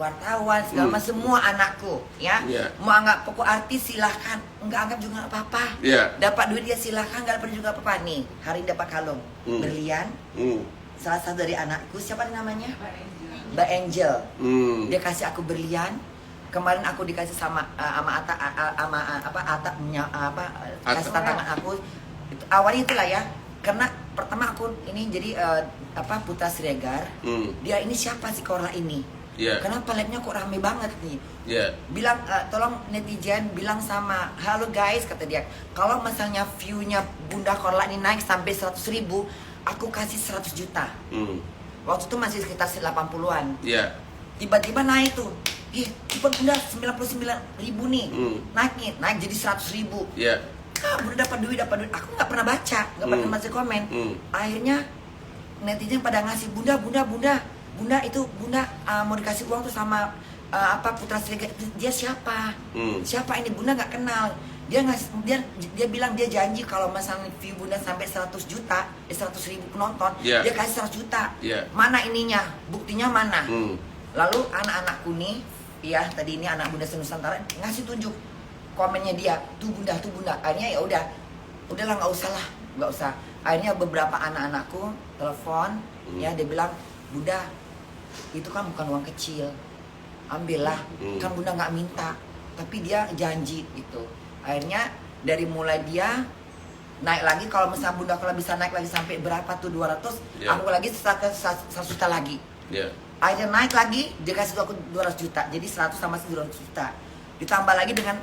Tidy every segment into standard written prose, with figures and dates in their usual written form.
wartawan segala macam, semua anakku ya. Mau anggap pokok artis silahkan, nggak anggap juga nggak apa-apa. Dapat duit dia silahkan, nggak dapat juga apa-apa. Nih hari ini dapat kalung berlian. Salah satu dari anakku, siapa namanya? Mbak Angel. Dia kasih aku berlian. Kemarin aku dikasih sama Ata kasih tantangan aku. Itu, awalnya itulah ya. Karena pertama aku ini jadi Putra Siregar. Dia ini siapa sih Korla ini? Kenapa live-nya kok rame banget nih? Bilang tolong netizen bilang sama halo guys, kata dia, kalau misalnya view-nya Bunda Korla ini naik sampai 100.000, aku kasih 100 juta. Waktu itu masih sekitar 80-an. Tiba-tiba naik tuh. Tiba Bunda 99.000 nih. Naik jadi 100.000. Bunda dapat duit. Aku nggak pernah baca, nggak pernah baca komen. Akhirnya netizen pada ngasih Bunda itu Bunda mau dikasih uang tuh sama Putra Siregar. Dia siapa? Siapa ini? Bunda nggak kenal. Dia bilang dia janji kalau misalnya view Bunda sampai 100 juta, 100.000 penonton, dia kasih 100 juta. Mana ininya? Buktinya mana? Lalu anak-anakku nih, ya tadi ini anak Bunda Senusantara ngasih tunjuk komennya dia, tuh Bunda. Akhirnya ya udahlah nggak usah. Akhirnya beberapa anak-anakku telepon, ya dia bilang, Bunda, itu kan bukan uang kecil, ambillah, kan Bunda nggak minta, tapi dia janji gitu. Akhirnya dari mulai dia naik lagi, kalau misalnya Bunda kalau bisa naik lagi sampai berapa tuh 200, aku lagi 100 juta lagi. Akhirnya naik lagi, dia kasih aku 200 juta, jadi 100 sama 200 juta. Ditambah lagi dengan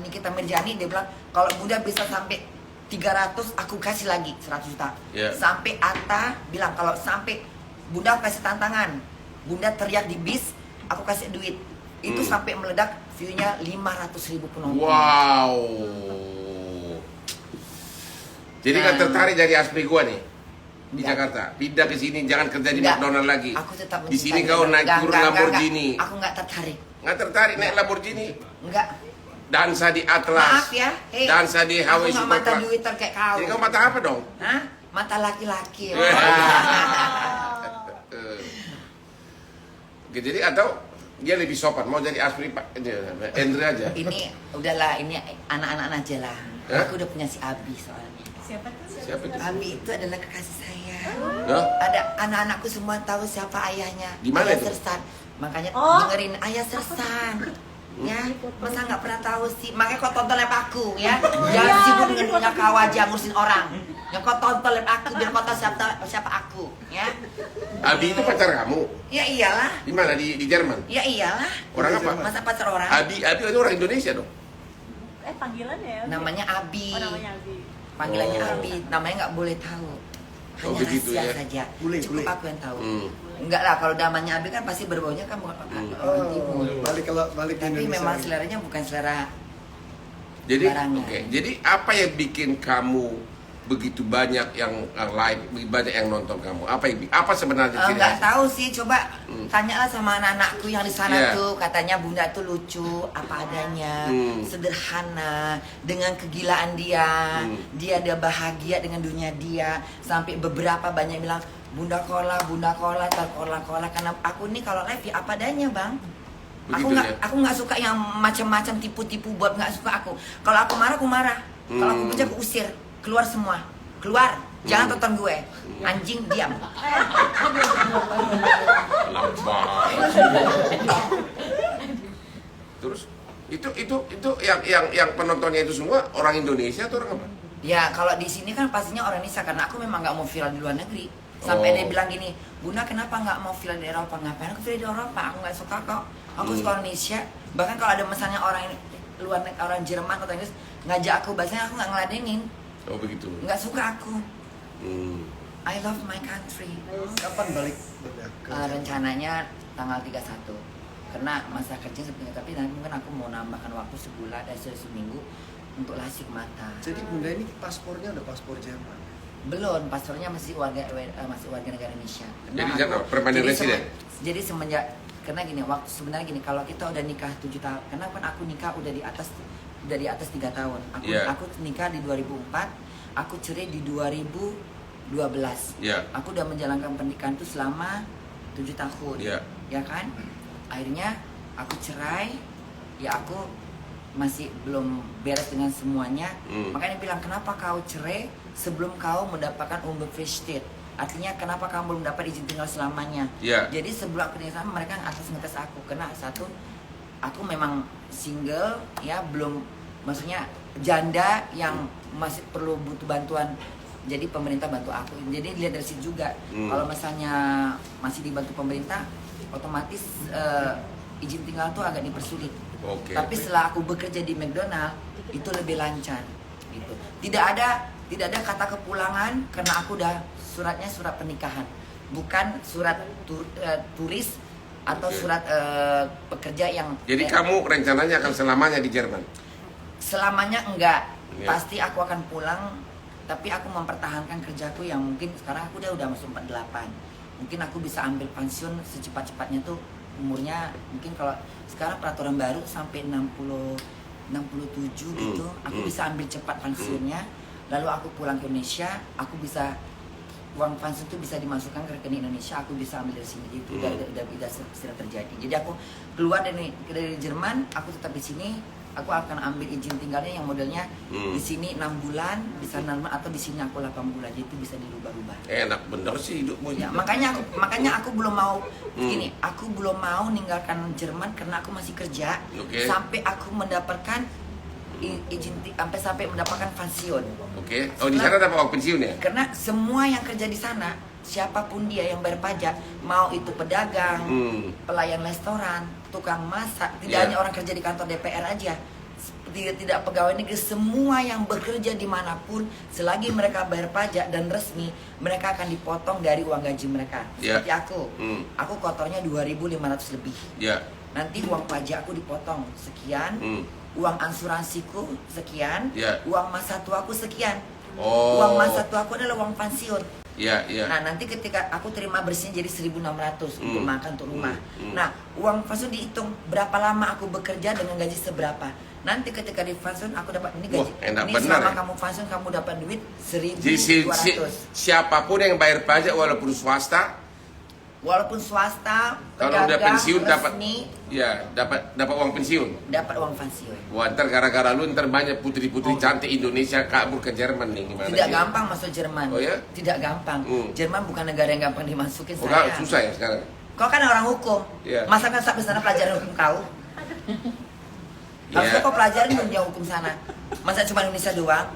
Nikita Mirjani, dia bilang kalau Bunda bisa sampai 300, aku kasih lagi 100 juta. Sampai Atta bilang kalau sampai Bunda kasih tantangan, Bunda teriak di bis, aku kasih duit. Itu sampai meledak view-nya 500.000 penonton. Wow. Jadi kan tertarik dari Aspri gua nih di Jakarta, pindah ke sini, jangan kerja di McDonald lagi. Aku tetap di sini kau naik turun Lamborghini. Aku nggak tertarik. Nggak tertarik naik Lamborghini? Enggak. Dansa di Atlas. Maaf ya. Dansa di Hawaii Superclass. Aku nggak mata duit kayak kau. Jadi kau mata apa dong? Hah? Mata laki-laki. Jadi atau dia lebih sopan, mau jadi Aspri Pak Andre aja. Ini udahlah, ini anak-anak aja lah. Aku udah punya si Abi soalnya. Siapa tuh? Siapa itu? Abi itu adalah kekasih saya. Ada anak-anakku semua tahu siapa ayahnya. Di mana Ayah itu? Sersan. Makanya dengerin Ayah Sersan. Ya, masa nggak pernah tahu sih? Makanya kau tonton live aku ya. Jangan sibuk dengan punya kau aja ngurusin orang. Yang kau tonton live aku biar kau tahu siapa aku, ya. Abi itu pacar kamu? Ya iyalah. Di mana? Di Jerman? Ya iyalah. Orang apa? Masa pacar orang? Abi itu orang Indonesia dong. Panggilan ya? Namanya Abi. Oh, namanya Abi. Panggilannya Abi. Namanya nggak boleh tahu. Hanya begitu rahasia ya? saja. Cukup aku yang tahu. Enggak lah, kalau namanya Abi kan pasti berbaunya kan orang timur. Balik ke Tapi Indonesia. memang seleranya bukan selera. Jadi Barangnya. Jadi apa yang bikin kamu begitu banyak yang like, banyak yang nonton kamu? Apa sebenarnya ciri Enggak khas? tahu sih, coba tanyalah sama anak-anakku yang di sana Iya. tuh, katanya Bunda tuh lucu, apa adanya, sederhana, dengan kegilaan dia, dia bahagia dengan dunia dia, sampai beberapa banyak bilang Bunda Korla, karena aku nih kalau live ya apa adanya bang. Aku nggak suka yang macam-macam tipu-tipu buat, nggak suka aku. Kalau aku marah, Kalau aku benci aku usir, keluar semua, keluar. Jangan tonton gue, anjing diam. Terus itu yang penontonnya itu semua orang Indonesia atau orang apa? Ya kalau di sini kan pastinya orang Indonesia, karena aku memang nggak mau viral di luar negeri. Sampai dia bilang gini, Bunda kenapa nggak mau viral di Eropa? Ngapain aku viral di Eropa? Aku nggak suka kok. Aku suka Indonesia. Bahkan kalau ada misalnya orang luar negeri, orang Jerman atau Inggris ngajak aku, bahasanya aku nggak ngeladenin. Oh begitu. Nggak suka aku. I love my country. Kapan balik? Rencananya tanggal 31. Karena masa kerja sebenarnya, tapi nanti mungkin aku mau nambahkan waktu sebulan, seminggu untuk lasik mata. Jadi Bunda ini paspornya udah paspor Jerman? Belum, paspornya masih warga negara Indonesia. Jadi jangan permanent resident. Jadi semenjak, karena gini, waktu sebenarnya gini, kalau kita udah nikah 7 tahun, karena kan aku nikah udah di atas 3 tahun. Aku nikah di 2004, aku cerai di 2012. Aku udah menjalankan pernikahan itu selama 7 tahun. Ya kan? akhirnya aku cerai, ya aku masih belum beres dengan semuanya. Makanya bilang, kenapa kau cerai sebelum kau mendapatkan unbefristet? Artinya kenapa kamu belum dapat izin tinggal selamanya? Jadi sebelum aku tinggal sama, mereka ngetes aku. Karena satu, aku memang single, ya belum, maksudnya janda yang masih perlu butuh bantuan. Jadi pemerintah bantu aku. Jadi lihat dari situ juga. Kalau misalnya masih dibantu pemerintah, otomatis izin tinggal tuh agak dipersulit. Tapi setelah aku bekerja di McDonald, itu lebih lancar. Gitu. Tidak ada kata kepulangan karena aku udah suratnya surat pernikahan, bukan surat turis atau surat pekerja yang. Jadi kamu rencananya akan selamanya di Jerman? Selamanya enggak, pasti aku akan pulang. Tapi aku mempertahankan kerjaku yang mungkin sekarang aku udah masuk 48. Mungkin aku bisa ambil pensiun secepat-cepatnya tuh umurnya, mungkin kalau sekarang peraturan baru sampai 67 gitu. Aku bisa ambil cepat pensiunnya. Lalu aku pulang ke Indonesia, aku bisa uang pensiun itu bisa dimasukkan ke rekening Indonesia, aku bisa ambil dari sini. Itu udah sudah terjadi. Jadi aku keluar dari Jerman, aku tetap di sini. Aku akan ambil izin tinggalnya yang modelnya di sini 6 bulan, bisa 6 bulan, atau di sini aku 8 bulan. Jadi itu bisa dirubah-rubah. Enak bener sih hidupmu. Ya, makanya aku belum mau gini, aku belum mau meninggalkan Jerman karena aku masih kerja sampai aku mendapatkan izin, sampai mendapatkan pensiun. Oh, di sana dapat uang pensiun ya? Karena semua yang kerja di sana, siapapun dia yang bayar pajak, mau itu pedagang, pelayan restoran, tukang masak, tidak hanya orang kerja di kantor DPR aja, tidak pegawai negeri, semua yang bekerja dimanapun, selagi mereka bayar pajak dan resmi, mereka akan dipotong dari uang gaji mereka. Seperti aku kotornya 2.500 lebih. Nanti uang pajak aku dipotong sekian, uang asuransiku sekian, uang masa tuaku sekian. Uang masa tuaku adalah uang pensiun. Nah, nanti ketika aku terima bersihnya jadi 1.600 untuk makan, untuk rumah. Nah, uang pensiun dihitung berapa lama aku bekerja dengan gaji seberapa. Nanti ketika di pensiun aku dapat ini gaji. Ini selama kamu pensiun kamu dapat duit 1.200. Siapapun yang bayar pajak walaupun swasta, kalau udah pensiun resmi, dapat uang pensiun. Dapat uang pensiun. Wah, ntar gara-gara lu ntar banyak putri-putri cantik Indonesia kabur ke Jerman nih, gimana? Tidak gampang masuk Jerman. Oh ya? Tidak gampang. Jerman bukan negara yang gampang dimasukin. Susah ya sekarang. Kau kan orang hukum. Masa kan sampai sana pelajaran hukum kau? Harusnya kau pelajarin dunia hukum sana. Masa cuma Indonesia doang?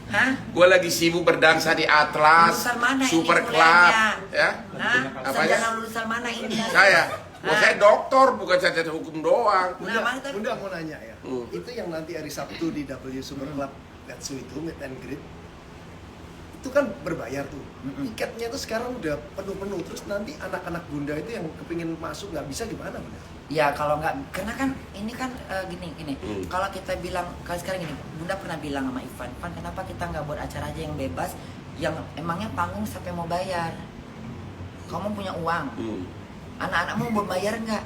Hah? Gue lagi sibuk berdansa di Atlas, Super Club, ya. Sarjana lulusan mana ini? Saya doktor, bukan sarjana hukum doang. Bunda mau nanya ya, itu yang nanti hari Sabtu di W Super Club Gatsu itu meet and greet, itu kan berbayar tuh. Tiketnya tuh sekarang udah penuh-penuh. Terus nanti anak-anak Bunda itu yang kepingin masuk nggak bisa gimana Bunda? Ya kalau nggak, karena kan ini kan gini. Kalau kita bilang, kalau sekarang gini, Bunda pernah bilang sama Ivan, kenapa kita nggak buat acara aja yang bebas, yang emangnya panggung sampai mau bayar? Kamu punya uang, anak-anakmu mau bayar nggak?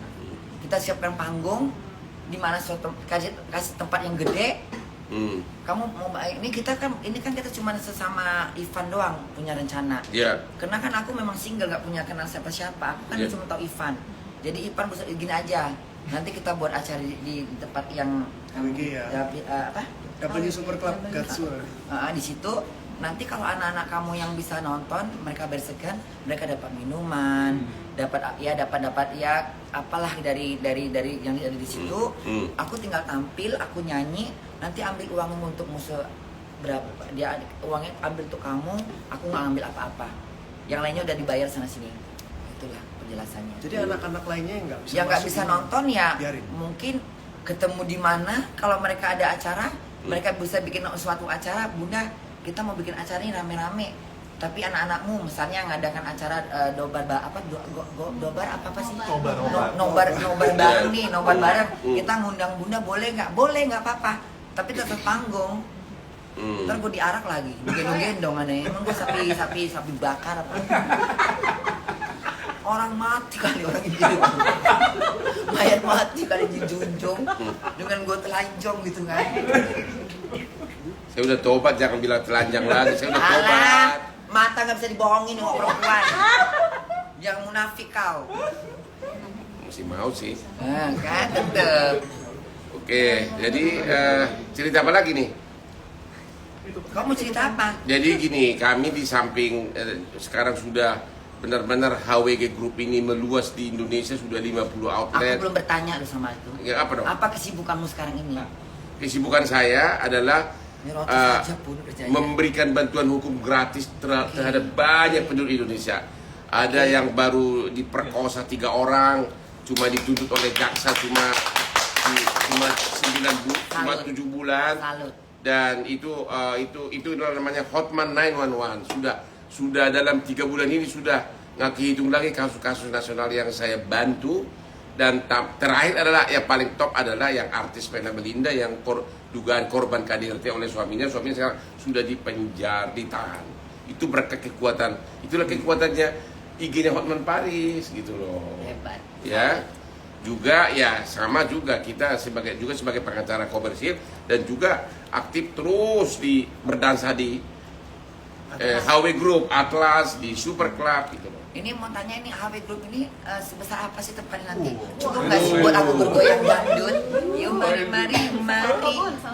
Kita siapkan panggung, di mana kasih tempat yang gede. Kamu mau ini kita cuma sesama Ivan doang punya rencana. Karena kan aku memang single, nggak punya kenal siapa-siapa. Aku kan cuma tahu Ivan. Jadi Ivan bisa gini aja. Nanti kita buat acara di tempat yang W Super Club Gatsu. Di situ nanti kalau anak-anak kamu yang bisa nonton, mereka bersegan, mereka dapat minuman, dapat apalah dari yang ada di situ. Aku tinggal tampil, aku nyanyi, nanti ambil uangmu untuk musuh berapa, dia uangnya ambil untuk kamu, aku nggak ambil apa-apa. Yang lainnya udah dibayar sana sini. Itulah penjelasannya. Jadi anak-anak lainnya yang nggak bisa nonton ya biarin. Mungkin ketemu di mana, kalau mereka ada acara, mereka bisa bikin suatu acara, Bunda kita mau bikin acara ini rame-rame, tapi anak-anakmu misalnya ngadakan acara nobar bareng nih, nobar bareng, kita ngundang Bunda, boleh nggak apa-apa, tapi tetap panggung. Ntar gue diarak lagi, gendong-gendong aneh, emang gue sapi bakar apa? Orang mati kali orang ini, mayat mati kali dijunjung dengan gue telanjang gitu kan. Saya udah tobat, jangan bilang telanjang lagi. Saya udah tobat. Mata nggak bisa dibohongin sama perempuan. Yang munafik kau. Masih mau sih. Kan tetep. Oke, jadi cerita apa lagi nih? Kamu cerita apa? Jadi gini, kami di samping sekarang sudah benar-benar HWG Group ini meluas di Indonesia, sudah 50 outlet. Aku belum bertanya lu sama itu. Ya, apa dong? Apa kesibukanmu sekarang ini? Kesibukan saya adalah Roti saja pun kerjanya. memberikan bantuan hukum gratis terhadap banyak penduduk Indonesia. Ada yang baru diperkosa 3 orang, cuma dituntut oleh jaksa cuma 7 bulan. Salut. Dan itu namanya Hotman 911. Sudah dalam 3 bulan ini sudah nggak kehitung lagi kasus-kasus nasional yang saya bantu. Dan terakhir adalah yang paling top adalah yang artis Vena Melinda yang dugaan korban KDRT oleh suaminya sekarang sudah dipenjara, ditahan. Itu berkat kekuatan, itulah kekuatannya IG-nya Hotman Paris gitu loh. Hebat. Ya. Juga ya sama juga kita sebagai pengacara komersil dan juga aktif terus berdansa di HW Group, Atlas, di Super Club gitu loh. Ini mau tanya, ini HW Group ini sebesar apa sih tepatnya nanti? Cukup nggak sih buat aku bergoyang dangdut? Yuk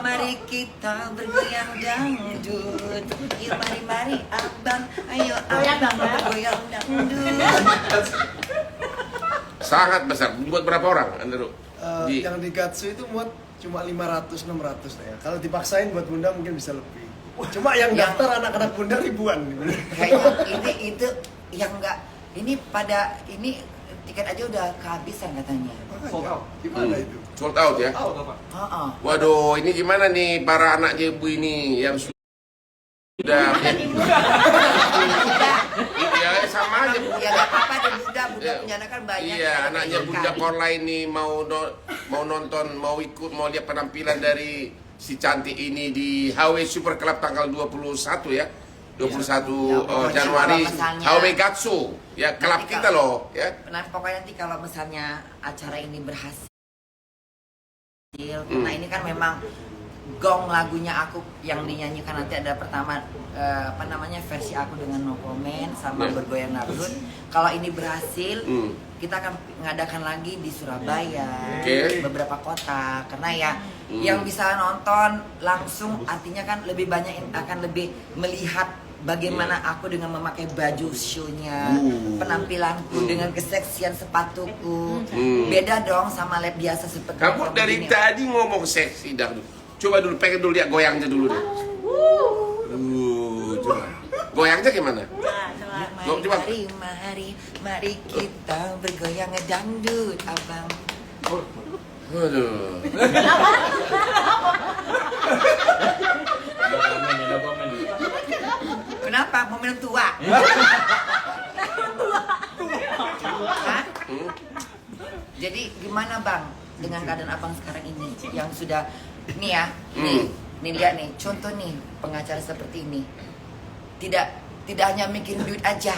mari kita bergoyang dangdut. Yuk mari abang, ayo abang bergoyang dangdut. Sangat besar. Buat berapa orang, Andrew? Yang di Gatsu itu muat cuma 500-600 ya. Kalau dipaksain buat Bunda mungkin bisa lebih. Cuma yang daftar anak-anak Bunda ribuan. Kayaknya itu yang enggak, ini tiket aja udah kehabisan katanya. Gimana itu? Sold out ya? Waduh, ini gimana nih para anak ibu ini yang sudah ya sama aja Bu. Ya enggak apa-apa deh, Bunda punya anak kan banyak. Iya, anaknya Bunda Korla ini mau nonton, mau ikut, mau lihat penampilan dari si cantik ini di HW Super Club tanggal 21 ya. 21 Januari HW Gatsu ya, klub kita loh ya. Nah, pokoknya nanti kalau misalnya acara ini berhasil, karena ini kan memang gong lagunya aku yang dinyanyikan nanti ada pertama versi aku dengan No Comment sama bergoyang dangdut. Kalau ini berhasil, kita akan mengadakan lagi di Surabaya, beberapa kota, karena ya yang bisa nonton langsung artinya kan lebih banyak akan lebih melihat bagaimana aku dengan memakai baju show-nya, penampilanku dengan keseksian sepatuku. Beda dong sama lab biasa seperti kamu dari tadi ngomong seksi dangdut. Coba dulu, pengen dulu lihat goyangnya dulu deh. Coba. Goyangnya gimana? Mari kita bergoyang dangdut, abang. Waduh. Kenapa? Mau minum tua? Hah? Jadi gimana bang dengan keadaan abang sekarang ini yang sudah nih ya, nih lihat nih, contoh nih pengacara seperti ini, tidak hanya mikirin duit aja,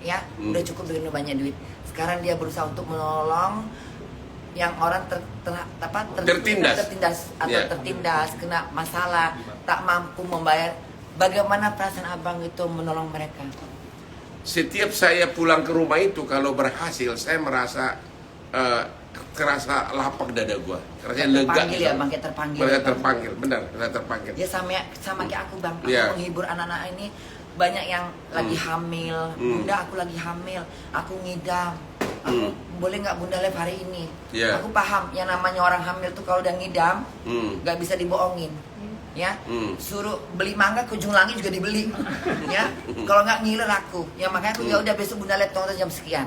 ya, udah cukup dengan banyak duit. Sekarang dia berusaha untuk menolong yang orang tertindas kena masalah, tak mampu membayar. Bagaimana perasaan abang itu menolong mereka? Setiap saya pulang ke rumah itu kalau berhasil, saya merasa kerasa lapang dada gua. Rasanya lega. Terpanggil ya bang, kayak terpanggil. Terpanggil, benar, terpanggil. Ya sama kayak aku bang, aku menghibur anak-anak ini. Banyak yang lagi hamil, Bunda aku lagi hamil, aku ngidam. Aku boleh nggak Bunda live hari ini? Aku paham, yang namanya orang hamil tuh kalau udah ngidam, nggak bisa dibohongin. Ya, suruh beli mangga ke ujung langit juga dibeli. Ya, kalau nggak ngiler aku. Ya makanya aku ya udah besok Bunda live tonton jam sekian.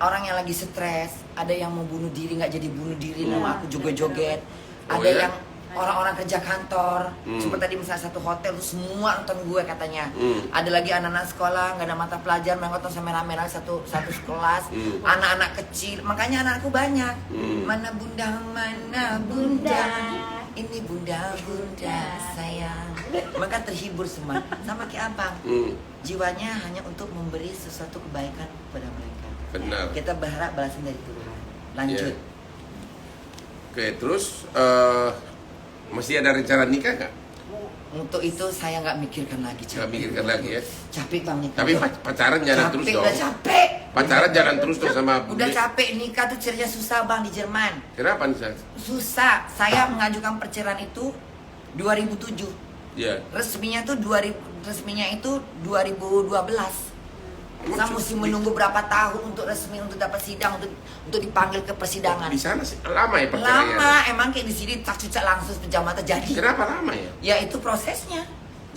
Orang yang lagi stres, ada yang mau bunuh diri nggak jadi bunuh diri, nama aku joget-joget. Ada yang orang-orang kerja kantor, seperti tadi misalnya satu hotel tuh semua nonton gue katanya. Ada lagi anak-anak sekolah nggak ada mata pelajaran, nonton sama merah-merah satu kelas. Anak-anak kecil, makanya anakku banyak. Mana bunda, ini bunda sayang. Maka terhibur semua, sama kayak abang. Jiwanya hanya untuk memberi sesuatu kebaikan kepada mereka. Benar. Kita berharap balasan dari Tuhan. Lanjut. Oke, terus masih ada rencana nikah nggak? Untuk itu saya nggak mikirkan lagi. Nggak mikirkan lagi ya? Capek bang nikah. Tapi pacaran jalan terus dong. Capek. Pacaran jangan terus tuh sama Udah capek nikah tuh ceritanya susah bang di Jerman. Kenapa nih? Susah. Saya mengajukan perceraian itu 2007. Iya. Resminya itu 2012. Saya mesti menunggu berapa tahun untuk resmi untuk dapat sidang untuk dipanggil ke persidangan. Di sana sih lama ya perceraian? Lama, emang kayak di sini tak cucak langsung pejamah terjadi. Kenapa lama ya? Ya itu prosesnya.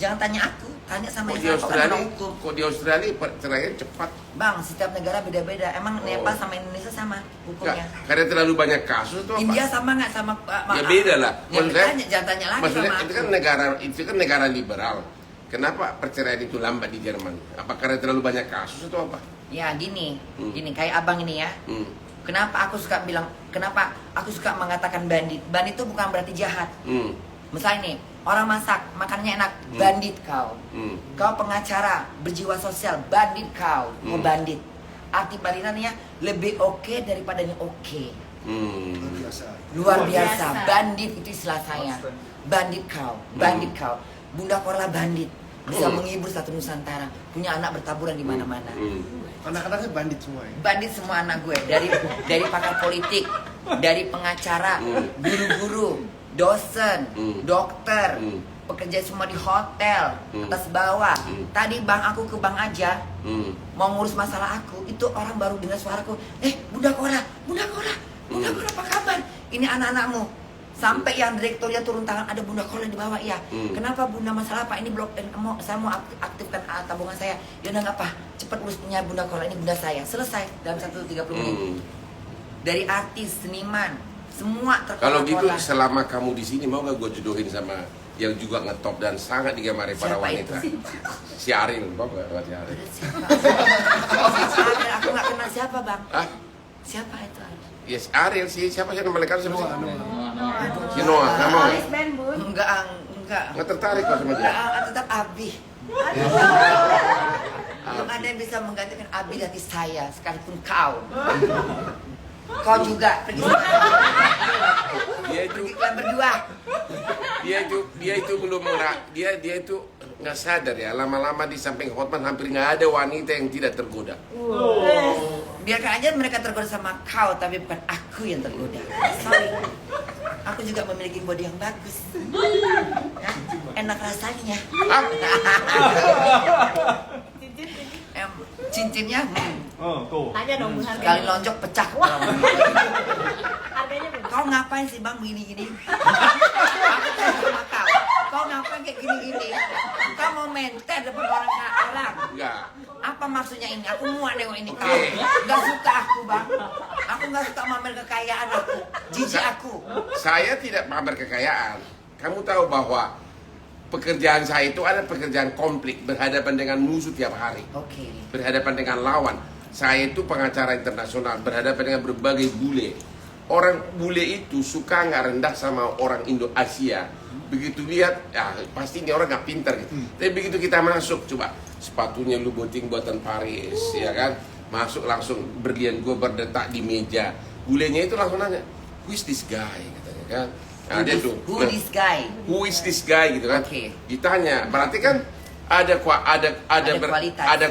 Jangan tanya aku, tanya sama Kok di yang Australia? hukum. Kok di Australia perceraian cepat? Bang, setiap negara beda-beda. Emang Nepal sama Indonesia sama hukumnya? Karena terlalu banyak kasus atau apa? India sama nggak sama? Ya beda lah. Ya, Maksudnya, jangan tanya lagi maksudnya sama itu aku. kan negara liberal. Kenapa perceraian itu lambat di Jerman? Apa karena terlalu banyak kasus atau apa? Ya gini, kayak abang ini ya. Kenapa aku suka mengatakan bandit? Bandit itu bukan berarti jahat. Misalnya nih, orang masak, makannya enak, bandit kau. Kau pengacara, berjiwa sosial, bandit kau, mau bandit. Arti banditannya lebih oke daripada yang oke. Luar biasa. Bandit itu istilah saya. Bandit kau, Bunda Korla bandit. Bisa menghibur satu Nusantara, punya anak bertaburan di mana-mana. Anak-anaknya bandit semua ya? Bandit semua anak gue, dari pakar politik, dari pengacara, guru-guru, dosen, dokter, pekerja semua di hotel, atas bawah. Tadi aku ke bank aja, mau ngurus masalah aku, itu orang baru dengar suaraku, Bunda Korla apa kabar? Ini anak-anakmu. Sampai yang direkturnya turun tangan, ada Bunda Korla di bawah, ya. Kenapa Bunda, masalah apa? Ini blok, saya mau aktifkan tabungan saya. Ya udah nggak apa, cepat urusnya Bunda Korla, ini Bunda saya. Selesai dalam 30 menit. Dari artis, seniman, semua terkola. Kalau gitu selama kamu di sini mau nggak gue jodohin sama yang juga ngetop dan sangat digemari para wanita? Si Ariel, mau nggak buat si Ariel? Aku nggak kenal siapa bang. Siapa itu? Yes, Ariel sih. Siapa sih nama mereka? Si Noah. Vokalis band Bun. Enggak. Nggak tertarik kok sama dia. Tetap Abi. Belum ada yang bisa menggantikan Abi dari saya, sekalipun kau. Kau juga pergi kalian berdua. Dia itu belum dia itu nggak sadar ya, lama-lama di samping Hotman hampir nggak ada wanita yang tidak tergoda. Biarkan aja mereka tergoda sama kau, tapi bukan aku yang tergoda. Sorry. Aku juga memiliki body yang bagus. Enak rasanya. Cincinnya Tanya dong Bun harganya. kali lonjok pecah. Harganya Bun. Kau ngapain sih bang gini-gini? Aku tanya sama kau. Kau ngapain kayak gini-gini? Kau mau menter depan orang? Enggak. Apa maksudnya ini? Aku muak nengok ini kau. Gak suka aku bang. Aku gak suka mamer kekayaan aku. Jijik aku. Saya tidak pamer kekayaan. Kamu tahu bahwa pekerjaan saya itu ada pekerjaan konflik, berhadapan dengan musuh tiap hari. Berhadapan dengan lawan. Saya itu pengacara internasional, berhadapan dengan berbagai bule. Orang bule itu suka nggak rendah sama orang Indo-Asia. Begitu lihat, ya pasti ini orang nggak pintar gitu. Tapi begitu kita masuk, coba sepatunya Louboutin buatan Paris, ya kan? Masuk langsung berlian gue berdetak di meja. Bulenya itu langsung nanya, who is this guy? Katanya kan. Nah, Who is this guy gitu kan? Ditanya, berarti kan ada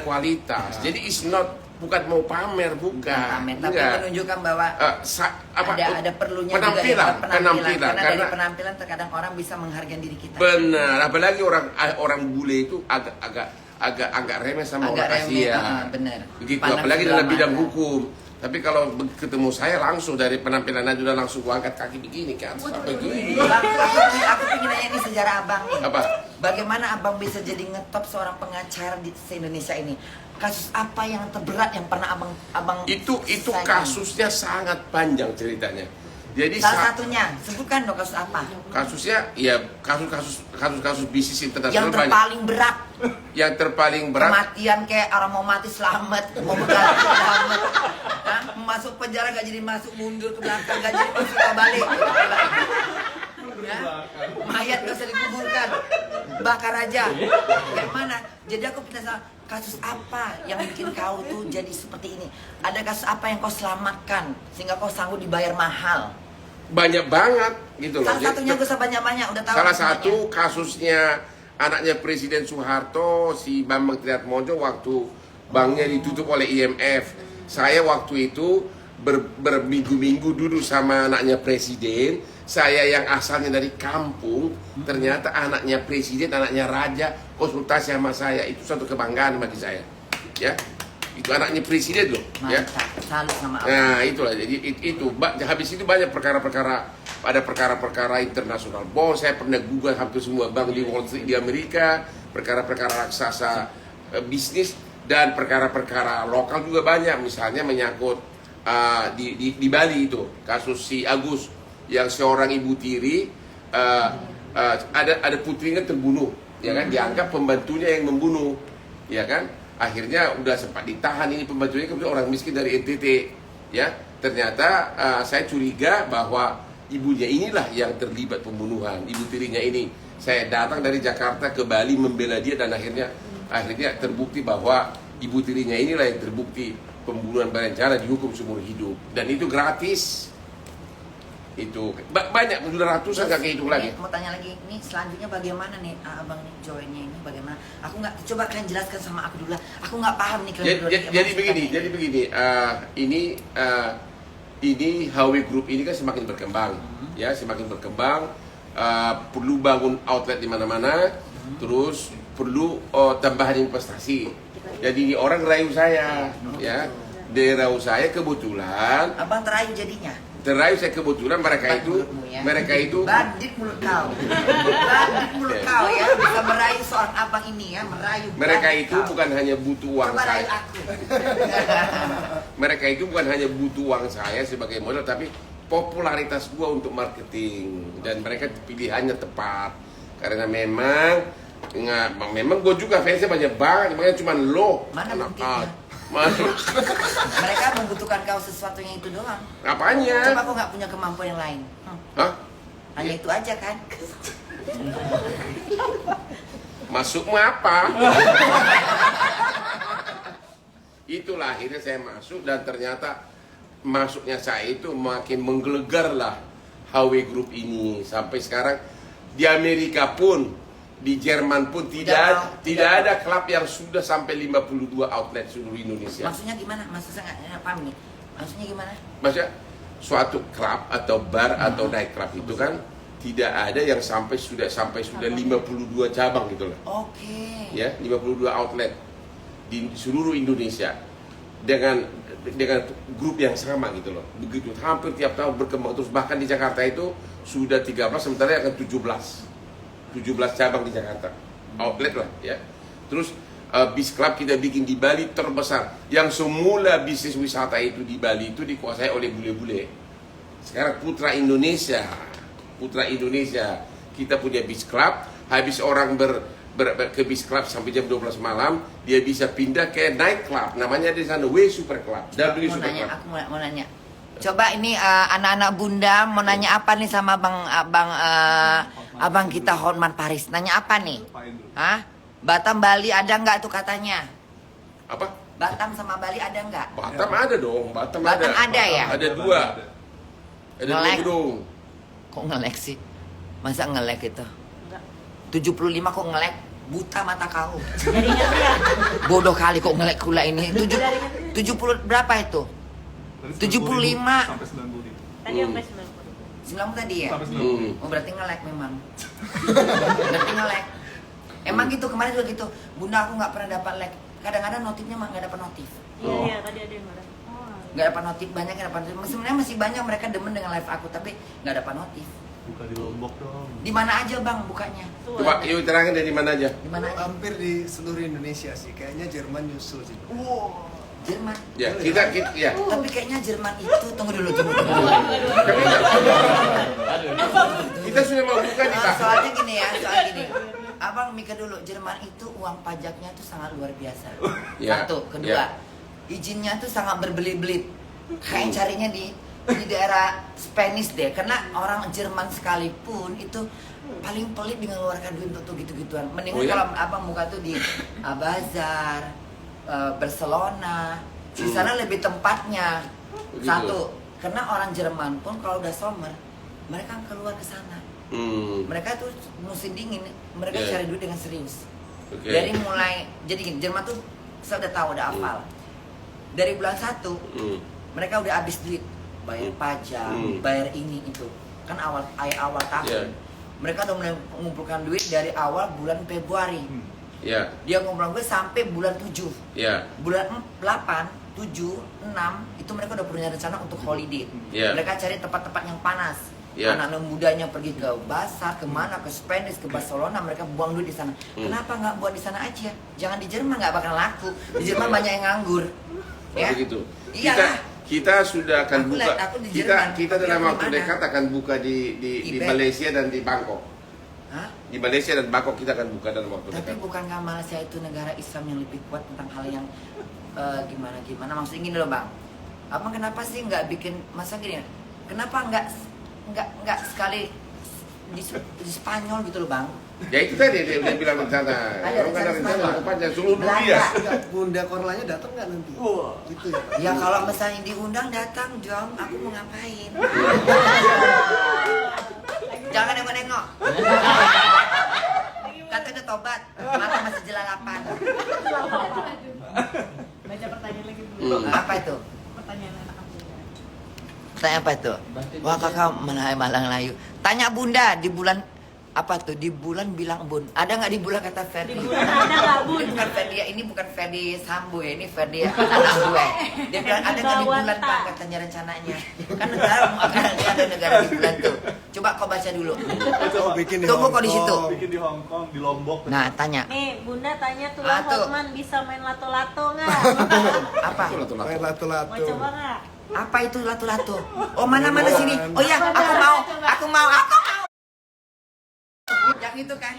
kualitas. Jadi it's not, bukan mau pamer, bukan. Tapi menunjukkan bahwa ada perlunya penampilan, juga penampilan. Karena dari penampilan terkadang orang bisa menghargai diri kita. Benar, apalagi orang bule itu agak remeh sama orang Asia. Benar. Begitu, apalagi dalam bidang hukum. Tapi kalau ketemu saya langsung dari penampilan aja udah langsung gua angkat kaki begini kan, sampai gini. Aku ingin nanya ini sejarah abang nih. Apa? Bagaimana abang bisa jadi ngetop seorang pengacara di Indonesia ini? Kasus apa yang terberat yang pernah abang Itu kasusnya sangat panjang ceritanya. Jadi salah satunya, sebutkan dong kasus apa? Kasusnya ya kasus bisnis internasional yang terpaling berat. Yang terpaling berat. Kematian kayak orang mau mati selamat, mau begal selamat. Masuk penjara gak jadi masuk, mundur ke belakang gak jadi masuk balik. Ya? Mayat gak usah dikuburkan, bakar aja. Kayak mana? Jadi aku penasaran, kasus apa yang bikin kau tuh jadi seperti ini? Ada kasus apa yang kau selamatkan sehingga kau sanggup dibayar mahal? Banyak banget gitu loh. Salah satunya gue banyak-banyak udah tahu. Salah satu kasusnya anaknya Presiden Soeharto, si Bambang Triatmojo, waktu banknya ditutup oleh IMF. Saya waktu itu berminggu-minggu duduk sama anaknya presiden. Saya yang asalnya dari kampung, ternyata anaknya presiden, anaknya raja konsultasi sama saya. Itu suatu kebanggaan bagi saya. Ya, itu anaknya presiden loh. Ya. Salut sama abang. Nah itulah, jadi itu habis itu banyak perkara-perkara, ada perkara-perkara internasional. Saya pernah gugat hampir semua bank di Wall Street di Amerika, perkara-perkara raksasa bisnis, dan perkara-perkara lokal juga banyak. Misalnya menyangkut di Bali itu kasus si Agus yang seorang ibu tiri, ada putrinya terbunuh, ya kan, dianggap pembantunya yang membunuh, ya kan. Akhirnya udah sempat ditahan ini pembantunya, kemudian orang miskin dari NTT, ya. Ternyata saya curiga bahwa ibunya inilah yang terlibat pembunuhan, ibu tirinya ini. Saya datang dari Jakarta ke Bali membela dia, dan akhirnya terbukti bahwa ibu tirinya inilah yang terbukti pembunuhan berencana, dihukum seumur hidup, dan itu gratis. Itu banyak, sudah ratusan, gak kehitung lagi. Mau tanya lagi, nih selanjutnya bagaimana nih abang nih joinnya ini bagaimana? Aku nggak, coba kalian jelaskan sama aku dulu. Aku nggak paham nih kalian. Jadi begini, ini HW Group ini kan semakin berkembang, ya semakin berkembang. Perlu bangun outlet di mana-mana, terus perlu tambahan investasi. Jadi orang rayu saya, ya, rayu saya kebetulan. Abang terayu jadinya. Terayu saya kebetulan mereka itu bandit mulut kau, bandit mulut kau ya, bisa merayu seorang abang ini ya, merayu. Mereka itu bukan hanya butuh uang coba saya. aku. Mereka itu bukan hanya butuh uang saya sebagai modal, tapi popularitas gua untuk marketing, dan mereka pilihannya tepat karena memang gua juga fansnya banyak banget, makanya cuma lo. Mana buktinya? Mereka membutuhkan kau sesuatunya itu doang. Apanya? Coba kau nggak punya kemampuan yang lain. Hah? Hanya itu aja kan? Masukmu apa? Itulah akhirnya saya masuk, dan ternyata masuknya saya itu makin menggelegar lah HW Group ini. Sampai sekarang di Amerika pun, di Jerman pun tidak ada klub yang sudah sampai 52 outlet seluruh Indonesia. Maksudnya gimana? Maksudnya nggak paham nih. Maksudnya gimana? Maksudnya suatu klub atau bar atau night club itu kan tidak ada yang sampai sudah 52 cabang gitu loh. Oke. Ya, 52 outlet di seluruh Indonesia dengan grup yang sama gitu loh. Begitu hampir tiap tahun berkembang terus, bahkan di Jakarta itu sudah 13, sementara akan 17 cabang di Jakarta, outlet lah ya. Terus bis club kita bikin di Bali terbesar, yang semula bisnis wisata itu di Bali itu dikuasai oleh bule-bule. Sekarang Putra Indonesia kita punya bis club. Habis orang ke bis club sampai jam 12 malam, dia bisa pindah ke night club, namanya di sana W Super Club. W Super Club. Aku mau nanya. Coba ini anak-anak bunda mau nanya apa nih sama abang kita Hotman Paris. Nanya apa nih? Hah? Batam Bali ada nggak tuh katanya? Apa? Batam sama Bali ada nggak? Batam ada dong. Batam ada ya? Ada dua. Ada dua gedung. Kok ngelek sih? Masa ngelek itu? 75 kok ngelek? Buta mata kau. Bodoh kali kok ngelek kula ini. 70 berapa itu? 75 sampai 90. Tadi sampai 90 90. tadi ya? Oh berarti ngelek memang. Berarti ngelek. Emang gitu, kemarin juga gitu. Bunda aku nggak pernah dapat like. Kadang-kadang notifnya mah nggak dapat notif. Iya, tadi ada yang marah. Nggak dapat notif, banyak yang dapat notif. Sebenarnya masih banyak mereka demen dengan live aku, tapi nggak dapat notif. Buka di Lombok dong. Di mana aja bang bukanya? Coba yuk terangin dari mana aja? Di mana aja? Hampir di seluruh Indonesia sih. Kayaknya Jerman nyusul sih. Wow, Jerman. Ya, kita ya. Tapi kayaknya Jerman itu tunggu dulu. Kita sudah mau buka nih, Pak. Soalnya gini. Abang mikir dulu, Jerman itu uang pajaknya tuh sangat luar biasa. Ya, Satu, kedua, izinnya tuh sangat berbelit-belit. Kayak carinya di daerah Spanish deh, karena orang Jerman sekalipun itu paling pelit dengan mengeluarkan duit untuk gitu-gituan. Mendingan kalau abang buka tuh di Bazar, Barcelona, di sana lebih tempatnya. Begitu. Satu, karena orang Jerman pun kalau udah summer, mereka keluar ke sana. Mereka tuh musim dingin, mereka cari duit dengan serius. Dari mulai, jadi gini, Jerman tuh saya udah tahu, udah hafal. Dari bulan 1 mereka udah habis duit, bayar pajak, bayar ini itu. Kan awal tahun. Mereka udah mulai mengumpulkan duit dari awal bulan Februari. Dia ngumpulkan duit sampai bulan 7. Bulan 8, 7, 6 itu mereka udah punya rencana untuk holiday. Mereka cari tempat-tempat yang panas. Anak-anak mudanya pergi ke Basar, kemana, ke Spanish, ke Barcelona, mereka buang duit di sana. Kenapa nggak buat di sana aja? Jangan di Jerman, nggak bakal laku. Di Jerman banyak yang nganggur. Ya? Begitu. Iya. Kita sudah akan Aku buka. lihat, aku di Jerman. Kita Tapi dalam aku waktu di mana? dekat akan buka di Event. Malaysia dan di Bangkok. Hah? Di Malaysia dan Bangkok kita akan buka dalam waktu Tapi dekat. bukankah Malaysia itu negara Islam yang lebih kuat tentang hal yang gimana? Maksudnya gini loh bang, abang kenapa sih nggak bikin masa gini? Kenapa nggak sekali di Spanyol gitu loh bang? Ya itu tadi dia bilang rencana. Ada Orang kan ada rencana rencana Spanyol. ke panjang seluruh Belanda. dunia. Enggak, Bunda Korlanya datang nggak nanti? Gitu ya Pak? Ya kalau misalnya diundang datang Jom, aku mau ngapain? Jangan nengok-nengok. Kata udah tobat, mata masih jelalapan. Baca pertanyaan lagi dulu. Apa itu? Pertanyaan anak aku. Tanya apa itu? Wah kakak malang layu. Tanya bunda di bulan apa tuh? Di bulan bilang bun. Ada nggak di bulan kata Ferdi? Di bulan ada nggak bun? Ini bukan Ferdi, ini bukan Ferdi Sambo ya, ini Ferdi anak gue. Dia bilang ada nggak di bulan bang katanya rencananya. Kan negara ada negara di bulan tuh. Coba kau baca dulu. Oh, bikin di Tunggu Hong kok di situ. Kong. Bikin di Hong Kong, di Lombok. Nah tanya Nih, Bunda tanya tuh Ah, tuh. Hotman bisa main lato-lato nggak? apa? Itu lah. Main Mau lato-lato. coba nggak? Apa itu lato-lato? Oh mana sini? Oh ya, aku mau. Yang itu kan?